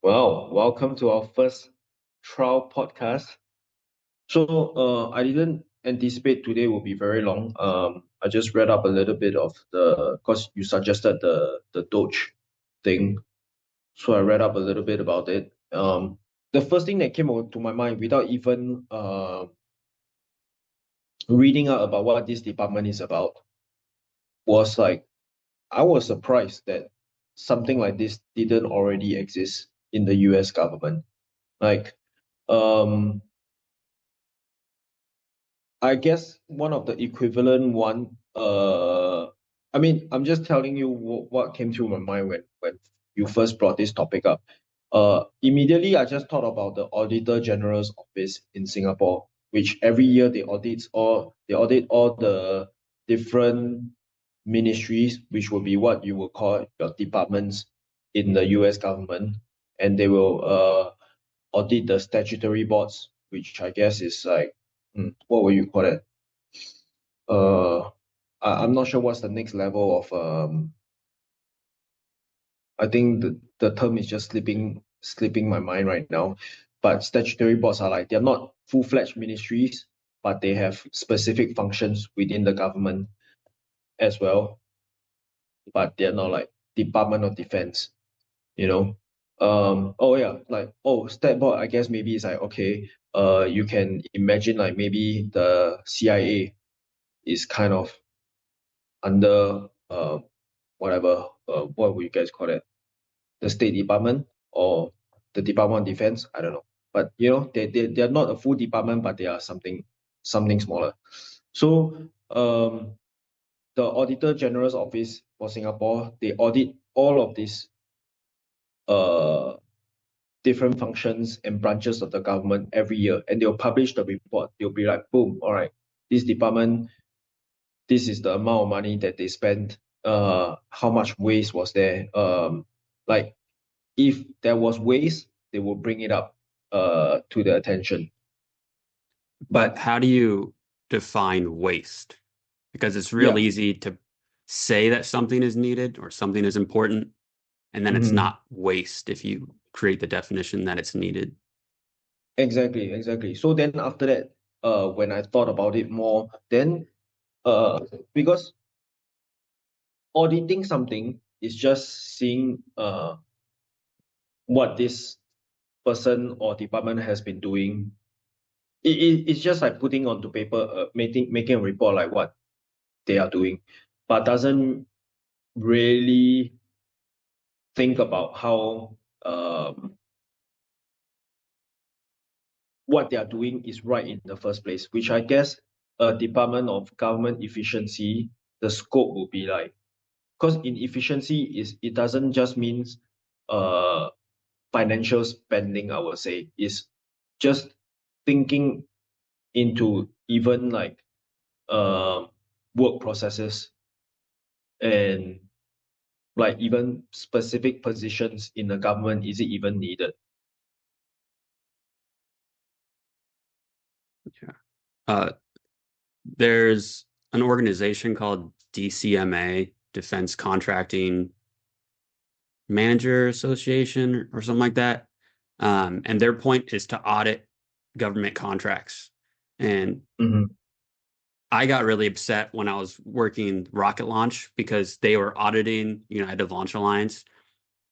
Well, welcome to our first trial podcast. So, I didn't anticipate today will be very long. I just read up a little bit of because you suggested the DOGE thing, so I read up a little bit about it. The first thing that came to my mind without even reading out about what this department is about was like I was surprised that something like this didn't already exist in the U.S. government. Like, um, I guess one of the equivalent one, I mean, I'm just telling you what came through my mind when you first brought this topic up. Immediately I just thought about the Auditor General's office in Singapore, which every year they audit all the different ministries, which will be what you would call your departments in the US government, and they will audit the statutory boards, which I guess is like what will you call it? Uh, I'm not sure what's the next level of I think the term is just slipping my mind right now. But statutory boards are like they're not full-fledged ministries, but they have specific functions within the government as well. But they're not like Department of Defense, you know. Oh yeah, like stat board, I guess maybe it's like okay, you can imagine like maybe the CIA is kind of under whatever what would you guys call it, the State Department or the Department of Defense, I don't know, but they're not a full department, but they are something smaller. So the Auditor General's office for Singapore, they audit all of these uh different functions and branches of the government every year, and they'll publish the report. They'll be like, boom, all right, this department, this is the amount of money that they spent, how much waste was there, like if there was waste, they will bring it up to the attention. But But how do you define waste? Because it's real yeah, easy to say that something is needed or something is important, and then it's mhm, not waste if you create the definition that it's needed. exactly. So then after that, when I thought about it more, then because auditing something is just seeing what this person or department has been doing. It's just like putting onto paper, making a report like what they are doing, but doesn't really think about how what they are doing is right in the first place, which I guess a Department of Government Efficiency, the scope will be like, because in efficiency is it doesn't just means uh financial spending, I would say, is just thinking into even like uh, work processes and like even specific positions in the government, is it even needed? Yeah. Uh, there's an organization called DCMA, Defense Contracting Manager Association or something like that. And their point is to audit government contracts. And Mm-hmm, I got really upset when I was working rocket launch because they were auditing United Launch Alliance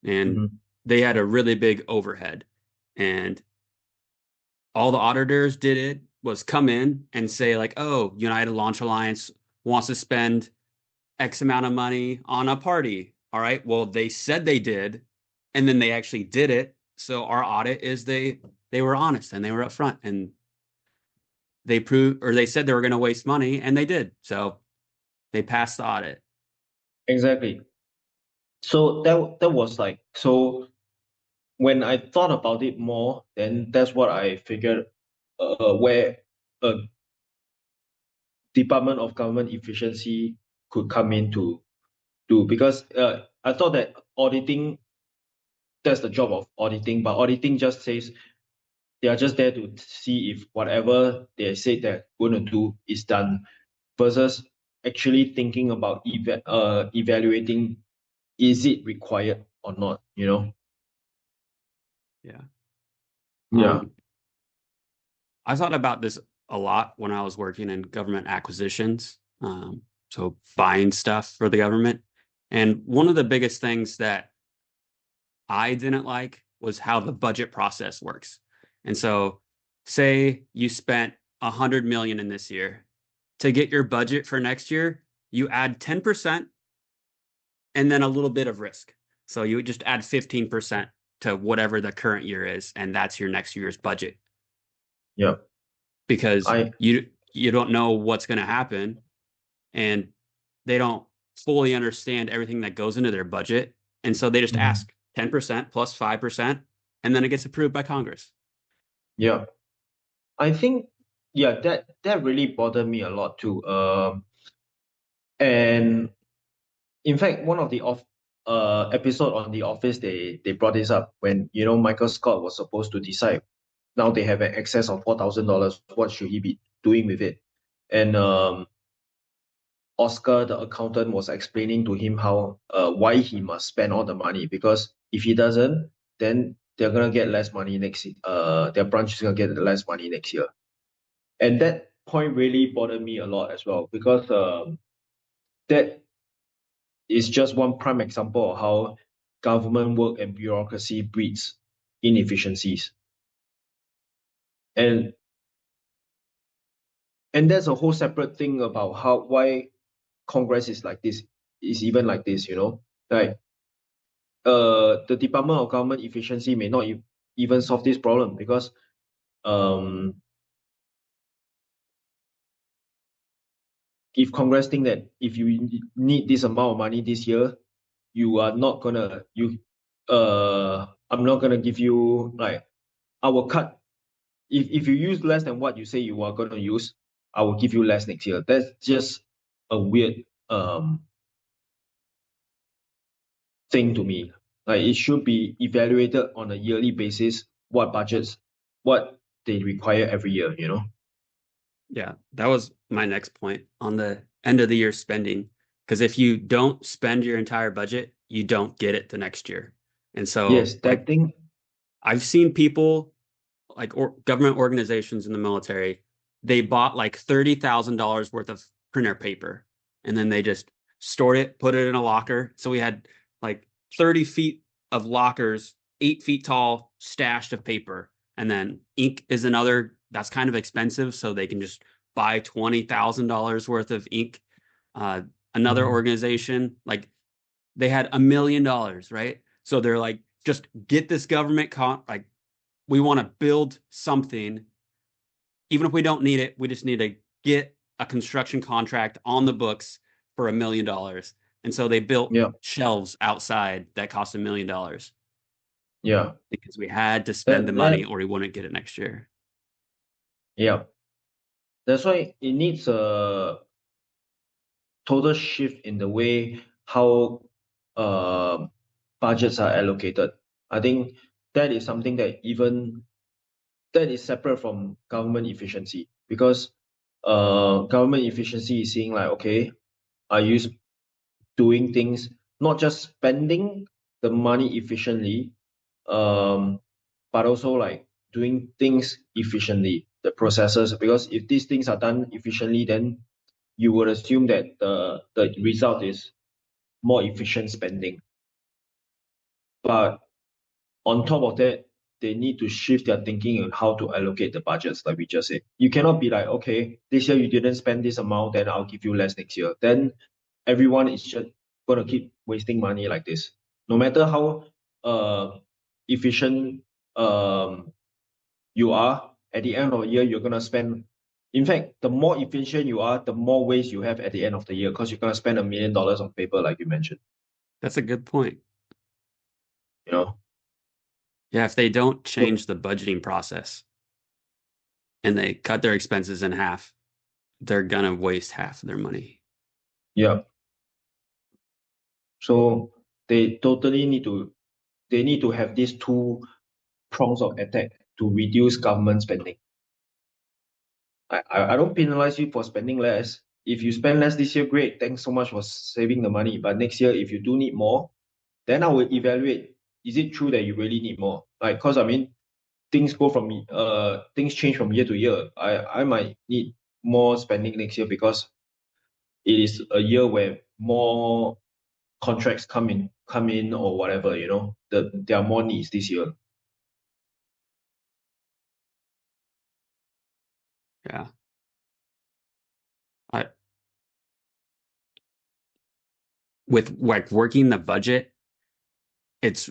and mm-hmm, they had a really big overhead. And all the auditors did it was come in and say, like, oh, United Launch Alliance wants to spend X amount of money on a party. All right. Well, they said they did, and then they actually did it. So our audit is they were honest and they were upfront and they proved or they said they were going to waste money and they did. So they passed the audit. exactly. So that was like, so when I thought about it more, then that's what I figured where a Department of Government Efficiency could come in to do, because I thought that auditing, that's the job of auditing, but auditing just says they are just there to see if whatever they say they're going to do is done, versus actually thinking about evaluating, is it required or not, you know? Yeah. Yeah. I thought about this a lot when I was working in government acquisitions, so buying stuff for the government. And one of the biggest things that I didn't like was how the budget process works. And so, say you spent 100 million in this year. To get your budget for next year, you add 10% and then a little bit of risk. So you would just add 15% to whatever the current year is, and that's your next year's budget Yeah. because I you don't know what's going to happen, and they don't fully understand everything that goes into their budget, and so they just Mhm. ask 10% plus 5%, and then it gets approved by Congress. Yeah. I think yeah, that really bothered me a lot too. And in fact, one of the episode on The Office, they brought this up when Michael Scott was supposed to decide. Now they have an excess of $4,000. What should he be doing with it? And Oscar, the accountant, was explaining to him how why he must spend all the money, because if he doesn't, then they're gonna get less money next. Their branch is gonna get less money next year. And that point really bothered me a lot as well, because that is just one prime example of how government work and bureaucracy breeds inefficiencies. And that's a whole separate thing about why Congress is like this, is even like this. Like the Department of Government Efficiency may not even solve this problem, because um if Congress think that if you need this amount of money this year, you are not gonna you I'm not gonna give you, like, I will cut, if you use less than what you say you are gonna use, I will give you less next year. That's just a weird thing to me. Like, it should be evaluated on a yearly basis, what they require every year. Yeah, that was my next point on the end of the year spending. Because if you don't spend your entire budget, you don't get it the next year. And so, Yes, that thing. I've seen people government organizations in the military, they bought like $30,000 worth of printer paper and then they just stored it, put it in a locker. So we had like 30 feet of lockers, 8 feet tall, stashed of paper. And then ink is another that's kind of expensive. So they can just buy $20,000 worth of ink. Uh, Another Mhm. organization, like they had $1 million, right? So they're like, just get this like we want to build something, even if we don't need it, we just need to get a construction contract on the books for $1 million. And so they built Yeah, shelves outside that cost $1 million yeah. because we had to spend the That money or we wouldn't get it next year. yeah. That's why it needs a total shift in the way how uh, budgets are allocated. I think that is something that is separate from government efficiency, because government efficiency is seeing, like, okay, are you doing things, not just spending the money efficiently, um, but also like doing things efficiently, the processes. Because if these things are done efficiently, then you would assume that the result is more efficient spending. But on top of that, they need to shift their thinking on how to allocate the budgets, like we just said. You cannot be like, okay, this year you didn't spend this amount, then I'll give you less next year. Then everyone is just gonna keep wasting money like this. No matter how efficient you are, at the end of the year, you're gonna spend. In fact, the more efficient you are, the more waste you have at the end of the year, because you're gonna spend $1 million on paper, like you mentioned. That's a good point. You know. Yeah, if they don't So change the budgeting process and they cut their expenses in half, they're gonna waste half of their money. yeah. So they totally need to have these two prongs of attack to reduce government spending. I don't penalize you for spending less. If you spend less this year, great. Thanks so much for saving the money. But next year, if you do need more, then I will evaluate. is it true that you really need more? Like, because I mean, things change from year to year. I might need more spending next year because it is a year where more contracts come in or whatever, there are more needs this year. Yeah. I, with like working the budget, it's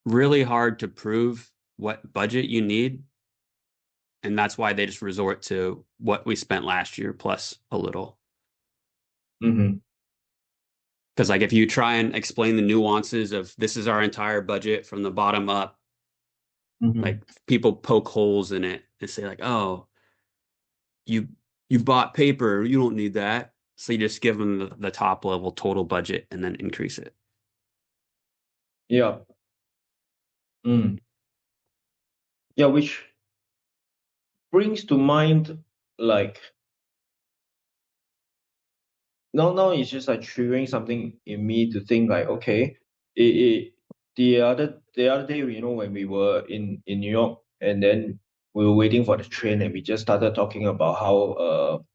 really hard to prove what budget you need. And that's why they just resort to what we spent last year plus a little. Mm-hmm. Because like if you try and explain the nuances of this is our entire budget from the bottom up, Mm-hmm. like people poke holes in it and say like, oh, you you bought paper, you don't need that. So you just give them the top level total budget and then increase it. Yeah. Mm. Yeah, which brings to mind like now it's just like triggering something in me to think like, okay, it the other day, when we were in New York, and then we were waiting for the train, and we just started talking about how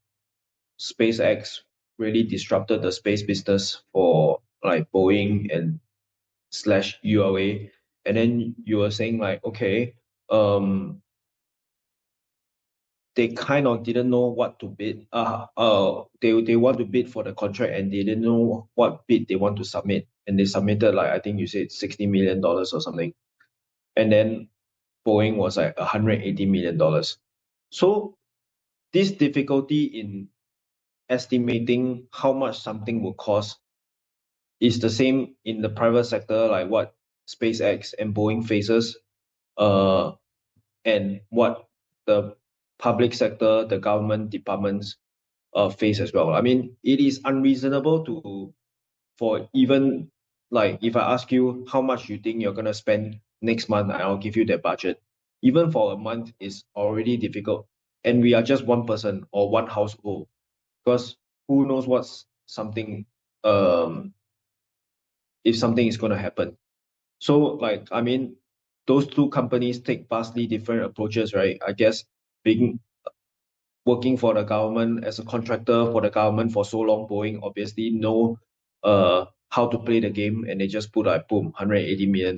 SpaceX really disrupted the space business for like Boeing and slash ULA. And then you were saying like, okay, um they kind of didn't know what to bid. They want to bid for the contract, and they didn't know what bid they want to submit. And they submitted like, I think you said $60 million or something. And then Boeing was like $180 million. So this difficulty in estimating how much something will cost is the same in the private sector, like what SpaceX and Boeing faces, uh, and what the public sector, the government departments face as well. I mean, it is unreasonable for even like if I ask you how much you think you're gonna spend next month, and I'll give you that budget. Even for a month is already difficult, and we are just one person or one household, because who knows what's something um if something is gonna happen. So like I mean, those two companies take vastly different approaches, right? I guess being working for the government as a contractor for the government for so long, Boeing obviously know how to play the game, and they just put like boom, $180 million.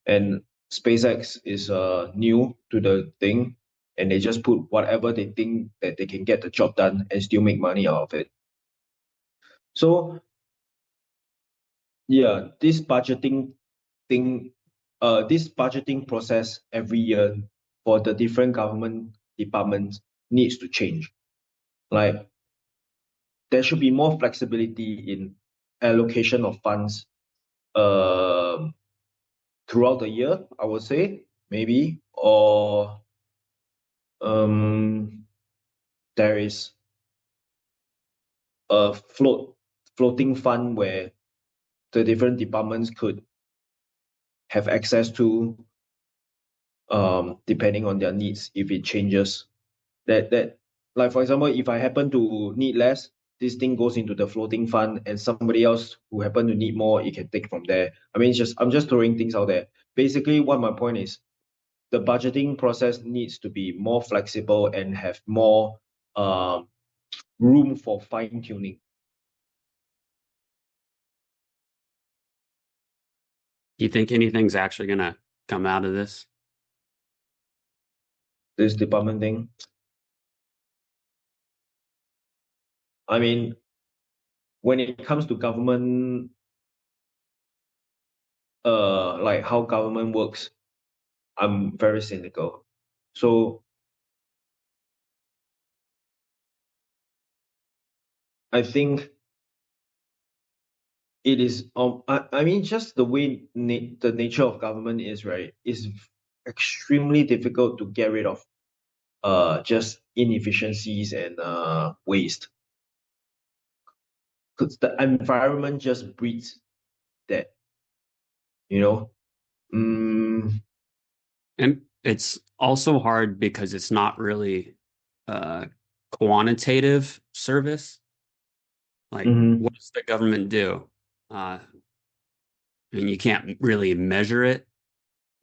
And SpaceX is new to the thing, and they just put whatever they think that they can get the job done and still make money out of it. So yeah, thing, this budgeting process every year for the different government departments needs to change. Like there should be more flexibility in allocation of funds um throughout the year, I would say, maybe, or um, there is a floating fund where the different departments could have access to, depending on their needs if it changes. That like for example, if I happen to need less, this thing goes into the floating fund, and somebody else who happen to need more, it can take from there. I mean, I'm just throwing things out there. Basically, what my point is, the budgeting process needs to be more flexible and have more um, room for fine tuning. Do you think anything's actually going to come out of this? This department thing. I mean, when it comes to government, like how government works, I'm very cynical. So I think it is I mean just the way the nature of government is, right, is extremely difficult to get rid of just inefficiencies and waste, because the environment just breeds that, you know. mm, And it's also hard because it's not really uh, quantitative service. Like, mhm. what does the government do? Uh, I mean, you can't really measure it.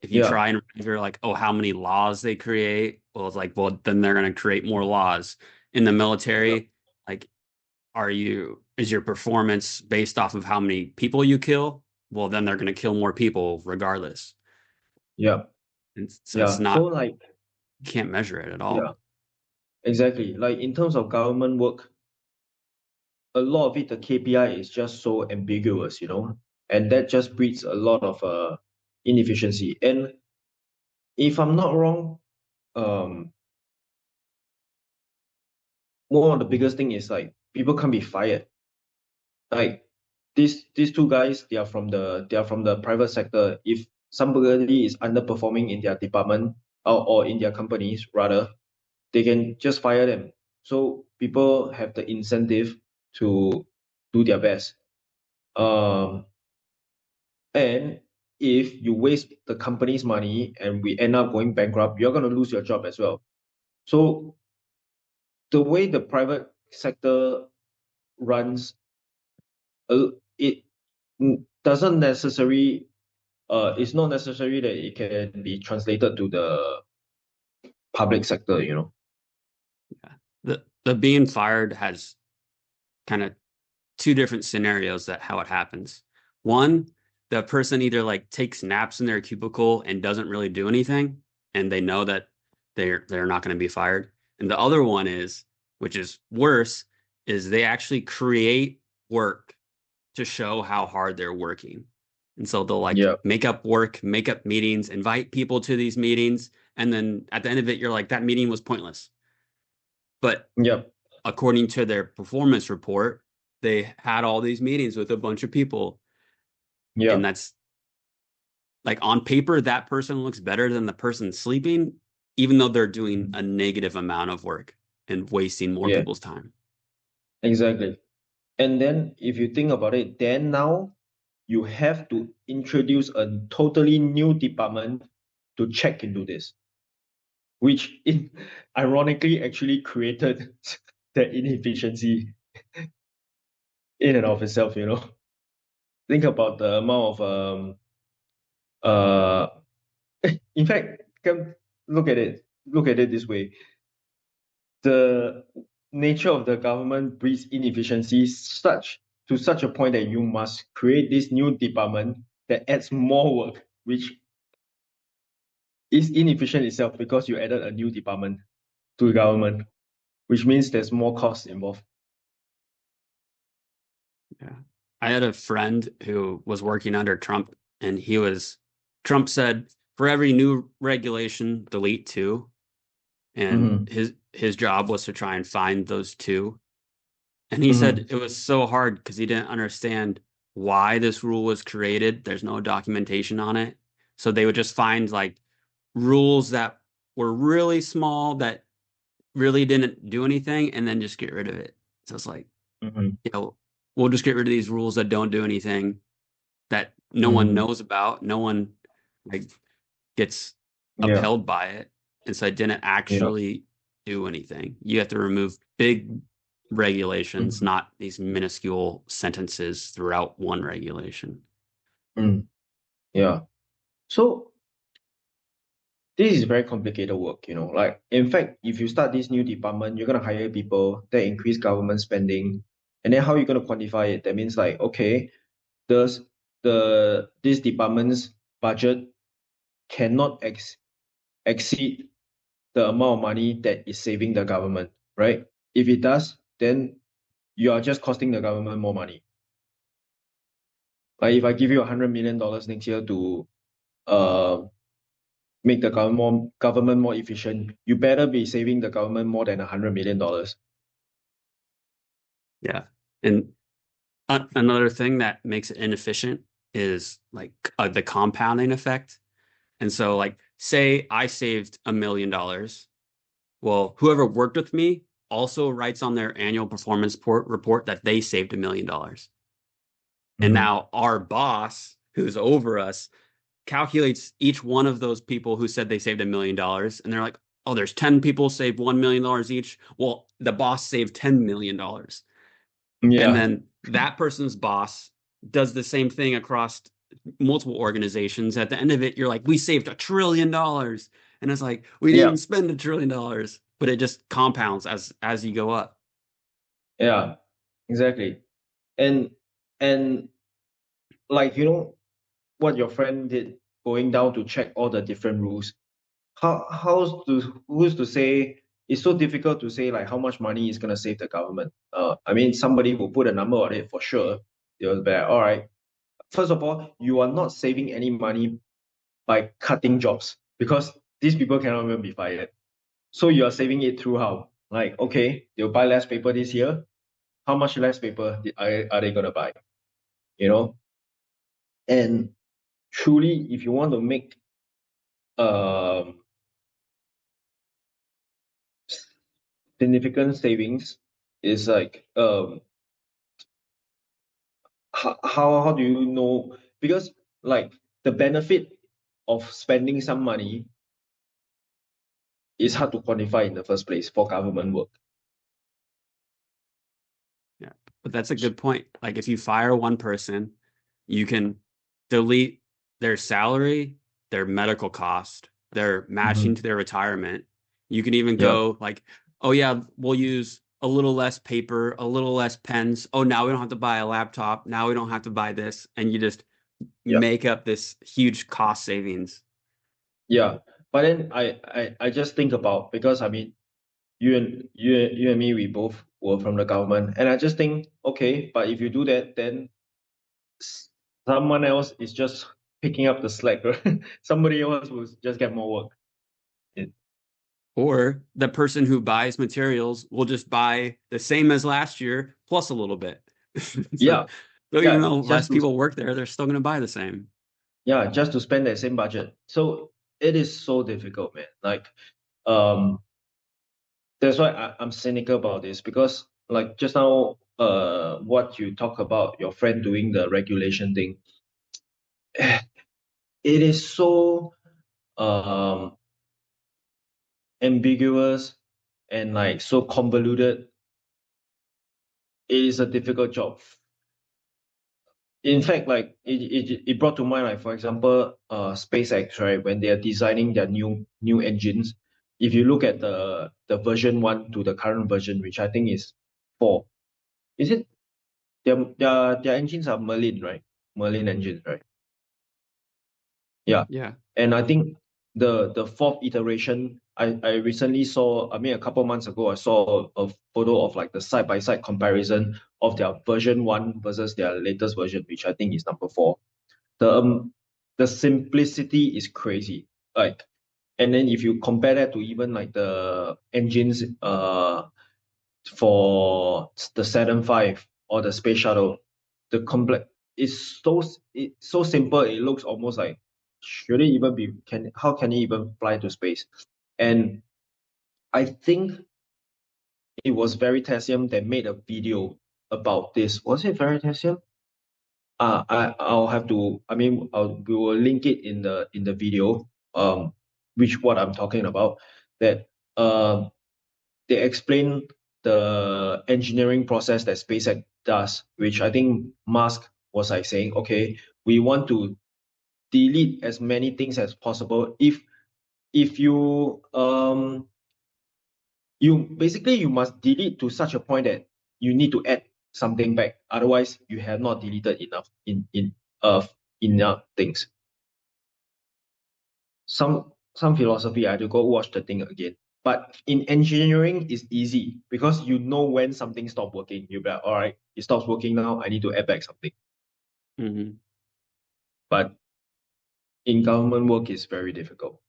If you Yeah, try and measure like, oh, how many laws they create, well, it's like, well, then they're going to create more laws. In the yeah, military, like, is your performance based off of how many people you kill? Well, then they're going to kill more people regardless. yeah, And so it's yeah. So not, like, you can't measure it at yeah, all. exactly. Like in terms of government work, a lot of it, the KPI is just so ambiguous, and that just breeds a lot of inefficiency. And if I'm not wrong, um, one of the biggest thing is like people can't be fired. Like these two guys, they are from the private sector. If somebody is underperforming in their department or in their companies rather, they can just fire them. So people have the incentive to do their best. Um, and if you waste the company's money and we end up going bankrupt, you're going to lose your job as well. So the way the private sector runs, it doesn't necessarily it's not necessary that it can be translated to the public sector. Yeah. The being fired has kind of two different scenarios that how it happens. One, the person either like takes naps in their cubicle and doesn't really do anything, and they know that they're not going to be fired. And the other one is, which is worse, is they actually create work to show how hard they're working. And so they'll like Yeah, make up work, make up meetings, invite people to these meetings, and then at the end of it, you're like, that meeting was pointless. But yeah, according to their performance report, they had all these meetings with a bunch of people. yeah. And that's like on paper, that person looks better than the person sleeping, even though they're doing a negative amount of work and wasting more Yeah, people's time. exactly. And then if you think about it, then now you have to introduce a totally new department to check into this, which ironically actually created the inefficiency in and of itself. Think about the amount of uh in fact, come look at it this way. The nature of the government breeds inefficiencies to such a point that you must create this new department that adds more work, which is inefficient itself because you added a new department to the government, which means there's more costs involved. Yeah. I had a friend who was working under Trump, and Trump said, for every new regulation, delete two. And Mm-hmm. his job was to try and find those two. And he said Mm-hmm. it was so hard because he didn't understand why this rule was created. There's no documentation on it. So they would just find like rules that were really small that really didn't do anything and then just get rid of it. So it's like, Mm-hmm. we'll just get rid of these rules that don't do anything that no one Mm-hmm. knows about. No one like gets Yeah. upheld by it. And so it didn't Yeah. actually do anything. You have to remove big regulations, Mm-hmm. not these minuscule sentences throughout one regulation. Mm. Yeah. So this is very complicated work. Like, in fact, if you start this new department, you're gonna hire people that increase government spending, and then how are you gonna quantify it? That means like, okay, does this department's budget cannot exceed the amount of money that is saving the government, right? If it does, then you are just costing the government more money. Like if I give you $100 million next year to uh make the government more efficient, you better be saving the government more than $100 million. Yeah. And another thing that makes it inefficient is like the compounding effect. And so, like, say I saved $1 million. Well, whoever worked with me also writes on their annual performance report that they saved $1 million. And Mm-hmm. now our boss, who's over us, calculates each one of those people who said they saved $1 million. And they're like, oh, there's 10 people saved $1 million each. Well, the boss saved $10 million. And Yeah. then that person's boss does the same thing across multiple organizations. At the end of it, you're like, we saved $1 trillion. And it's like, we Yeah, didn't spend $1 trillion, but it just compounds as you go up. yeah, exactly. And and like what your friend did, going down to check all the different rules. Who's to say? It's so difficult to say like how much money is gonna save the government. I mean, somebody will put a number on it for sure. They'll be like, all right. First of all, you are not saving any money by cutting jobs because these people cannot even be fired. So you are saving it through how? Like, okay, they'll buy less paper this year. How much less paper are they gonna buy? You know? And truly, if you want to make um significant savings, is like how do you know? Because like the benefit of spending some money is hard to quantify in the first place for government work. Yeah. But that's a good point. Like if you fire one person, you can delete their salary, their medical cost, their matching Mhm. to their retirement. You can even Yeah, go like, oh yeah, we'll use a little less paper, a little less pens. Oh, now we don't have to buy a laptop. Now we don't have to buy this. And you just yeah, make up this huge cost savings. yeah. But then I just think about, because I mean you and me, we both were from the government, and I just think, okay, but if you do that, then someone else is just picking up the slack, right? Somebody else will just get more work. It- Or the person who buys materials will just buy the same as last year plus a little bit. So, yeah, so even yeah, though less people work there, they're still going to buy the same. just to spend that same budget. So it is so difficult, man. Like, um, that's why I'm cynical about this, because like just now, what you talk about your friend doing the regulation thing, it is so um ambiguous and like so convoluted. It is a difficult job. In fact, like it brought to mind, like for example, SpaceX, right? When they are designing their new engines, if you look at the version 1 to the current version, which I think is 4, is it their engines are Merlin, right? Merlin engines, right? Yeah. Yeah. And I think the fourth iteration, I recently saw, I mean a couple months ago, I saw a photo of like the side by side comparison of their version 1 versus their latest version, which I think is number 4. The simplicity is crazy. Like, and then if you compare that to even like the engines for the Saturn V or the space shuttle, the complex is it's so simple. It looks almost like, should it even be, can how can it even fly to space? And I think it was Veritasium that made a video about this. Was it Veritasium? I'll have to. I mean, we will link it in the video. Which what I'm talking about. That they explain the engineering process that SpaceX does, which I think Musk was like saying, okay, we want to delete as many things as possible. If you must delete to such a point that you need to add something back. Otherwise, you have not deleted uh enough things. Some philosophy, I had to go watch the thing again. But in engineering, it's easy because you know when something stopped working. You'll be like, all right, it stops working now. I need to add back something. Hmm. But in government work, it's very difficult.